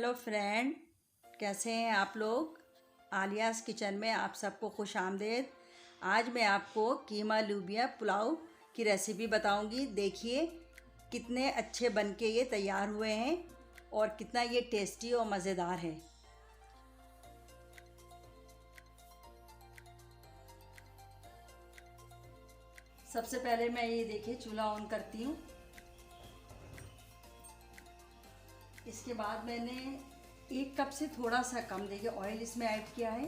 Hello friend, कैसे हैं आप लोग। आलियाज़ किचन में आप सबको खुश आमदेद। आज मैं आपको कीमा लूबिया पुलाव की रेसिपी बताऊंगी। देखिए कितने अच्छे बनके ये तैयार हुए हैं और कितना ये टेस्टी और मज़ेदार है। सबसे पहले मैं ये देखिए चूल्हा ऑन करती हूँ। इसके बाद मैंने 1 कप से थोड़ा सा कम देखिए ऑयल इसमें ऐड किया है।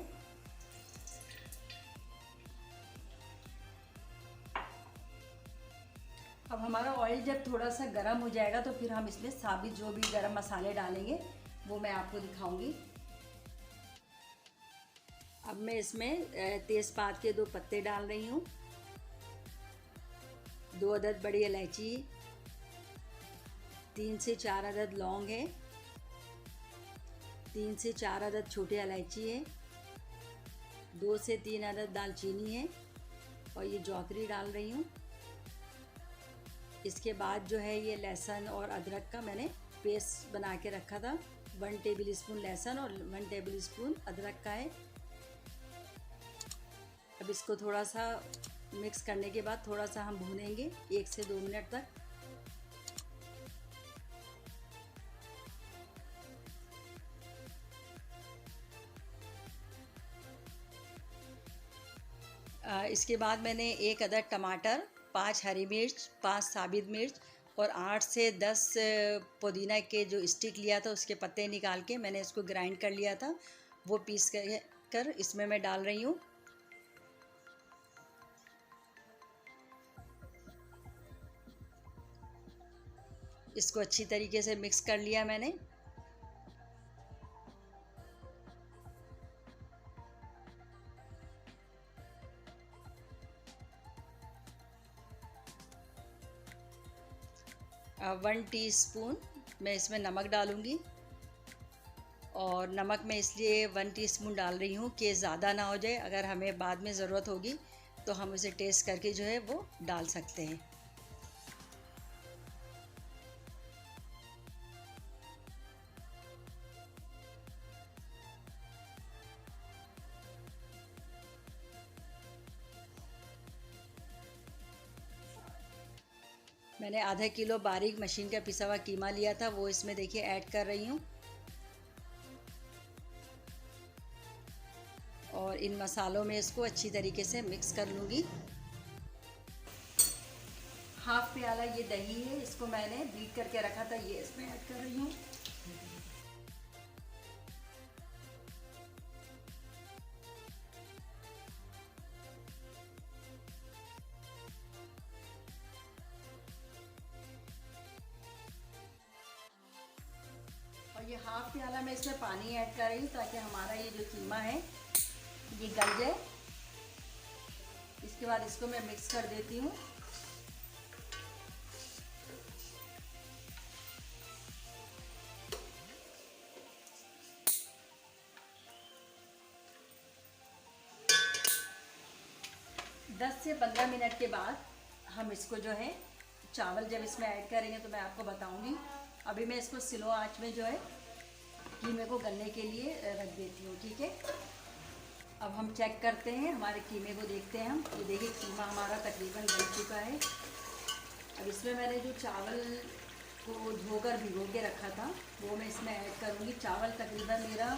अब हमारा ऑयल जब थोड़ा सा गर्म हो जाएगा तो फिर हम इसमें साबित जो भी गरम मसाले डालेंगे वो मैं आपको दिखाऊंगी। अब मैं इसमें तेज़पात के 2 पत्ते डाल रही हूँ, 2 अदद बड़ी इलायची, 3 से 4 अदद लौंग है, 3 से 4 अदद छोटी इलायची है, 2 से 3 अदद दालचीनी है और ये जौतरी डाल रही हूँ। इसके बाद जो है ये लहसुन और अदरक का मैंने पेस्ट बना के रखा था, 1 टेबल स्पून लहसुन और 1 टेबल स्पून अदरक का है। अब इसको थोड़ा सा मिक्स करने के बाद थोड़ा सा हम भूनेंगे 1 से 2 मिनट तक। इसके बाद मैंने 1 अदद टमाटर, 5 हरी मिर्च, 5 साबित मिर्च और 8 से 10 पुदीना के जो स्टिक लिया था उसके पत्ते निकाल के मैंने इसको ग्राइंड कर लिया था, वो पीस कर इसमें मैं डाल रही हूँ। इसको अच्छी तरीके से मिक्स कर लिया मैंने। अब 1 टीस्पून मैं इसमें नमक डालूँगी और नमक मैं इसलिए 1 टीस्पून डाल रही हूँ कि ज़्यादा ना हो जाए, अगर हमें बाद में ज़रूरत होगी तो हम उसे टेस्ट करके जो है वो डाल सकते हैं। मैंने आधा किलो बारीक मशीन का पिसा हुआ कीमा लिया था, वो इसमें देखिए ऐड कर रही हूँ और इन मसालों में इसको अच्छी तरीके से मिक्स कर लूँगी। हाफ प्याला ये दही है, इसको मैंने बीट करके रखा था, ये इसमें ऐड कर रही हूँ। और ये हाफ प्याला मैं इसमें पानी ऐड कर रही हूँ ताकि हमारा ये जो कीमा है ये गल जाए। इसके बाद इसको मैं मिक्स कर देती हूँ। दस से 15 मिनट के बाद हम इसको जो है चावल जब इसमें ऐड करेंगे तो मैं आपको बताऊंगी। अभी मैं इसको स्लो आंच में जो है कीमे को गलने के लिए रख देती हूँ, ठीक है। अब हम चेक करते हैं, हमारे कीमे को देखते हैं हम। ये देखिए कीमा हमारा तकरीबन गल चुका है। अब इसमें मैंने जो चावल को धोकर भिगो के रखा था वो मैं इसमें ऐड करूँगी। चावल तकरीबन मेरा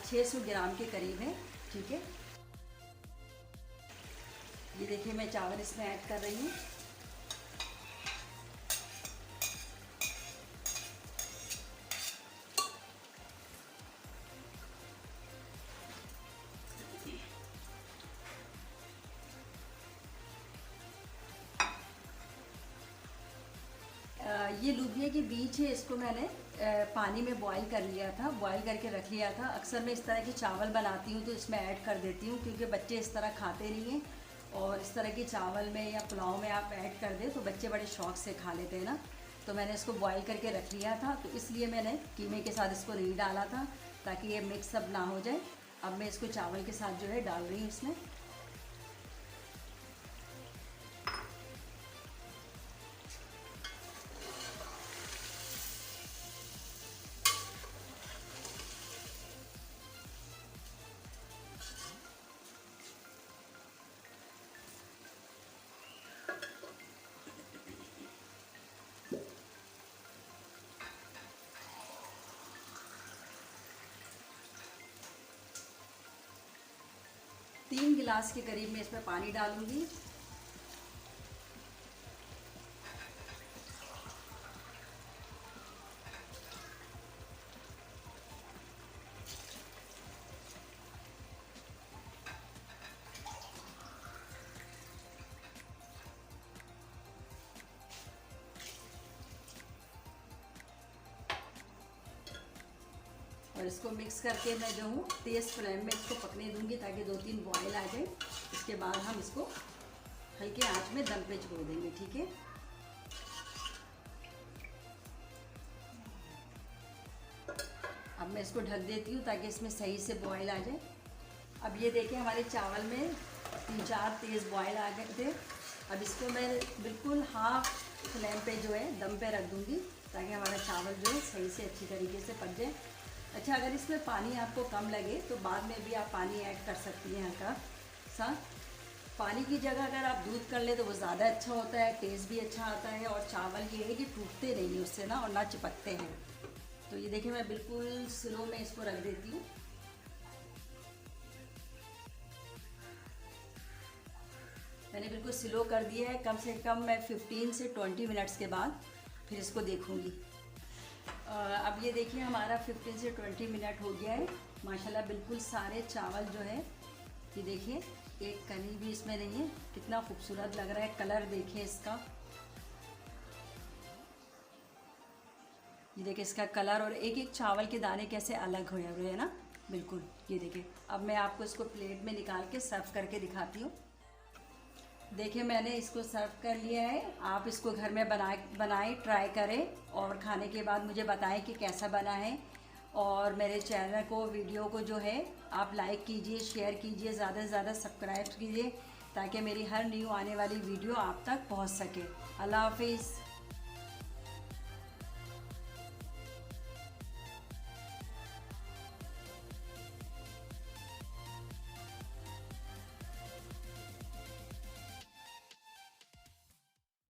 600 ग्राम के करीब है, ठीक है। ये देखिए मैं चावल इसमें ऐड कर रही हूँ। ये लूबिया के बीज है, इसको मैंने पानी में बॉईल कर लिया था, बॉईल करके रख लिया था। अक्सर मैं इस तरह के चावल बनाती हूँ तो इसमें ऐड कर देती हूँ क्योंकि बच्चे इस तरह खाते नहीं हैं, और इस तरह के चावल में या पुलाव में आप ऐड कर दें तो बच्चे बड़े शौक से खा लेते हैं ना। तो मैंने इसको बॉईल करके रख लिया था, तो इसलिए मैंने कीमे के साथ इसको नहीं डाला था ताकि ये मिक्सअप ना हो जाए। अब मैं इसको चावल के साथ जो है डाल रही हूँ इसमें। 3 गिलास के करीब मैं इसमें पानी डालूंगी। और इसको मिक्स करके मैं जो हूँ तेज़ फ्लेम में इसको पकने दूंगी ताकि 2-3 बॉयल आ जाए। इसके बाद हम इसको हल्के आंच में दम पे छोड़ देंगे, ठीक है। अब मैं इसको ढक देती हूँ ताकि इसमें सही से बॉयल आ जाए। अब ये देखिए हमारे चावल में 3-4 तेज़ बॉयल आ गए थे। अब इसको मैं बिल्कुल हाफ फ्लेम पे जो है दम पे रख दूँगी ताकि हमारा चावल जो है सही से अच्छी तरीके से पक जाए। अच्छा, अगर इसमें पानी आपको कम लगे तो बाद में भी आप पानी ऐड कर सकती हैं हल्का सा। पानी की जगह अगर आप दूध कर ले तो वो ज़्यादा अच्छा होता है, टेस्ट भी अच्छा आता है और चावल ये है कि टूटते नहीं है उससे ना, और ना चिपकते हैं। तो ये देखिए मैं बिल्कुल स्लो में इसको रख देती हूँ। मैंने बिल्कुल स्लो कर दिया है। कम से कम मैं 15 से 20 मिनट्स के बाद फिर इसको देखूँगी। अब ये देखिए हमारा 15 से 20 मिनट हो गया है। माशाल्लाह बिल्कुल सारे चावल जो है, ये देखिए एक कनी भी इसमें नहीं है। कितना खूबसूरत लग रहा है, कलर देखिए इसका, ये देखिए इसका कलर, और एक एक चावल के दाने कैसे अलग हुए हुए हैं ना, बिल्कुल। ये देखिए अब मैं आपको इसको प्लेट में निकाल के सर्व करके दिखाती हूँ। देखिए मैंने इसको सर्व कर लिया है। आप इसको घर में बनाएं, ट्राई करें और खाने के बाद मुझे बताएं कि कैसा बना है। और मेरे चैनल को, वीडियो को जो है आप लाइक कीजिए, शेयर कीजिए, ज़्यादा से ज़्यादा सब्सक्राइब कीजिए ताकि मेरी हर न्यू आने वाली वीडियो आप तक पहुंच सके। अल्लाह हाफिज़।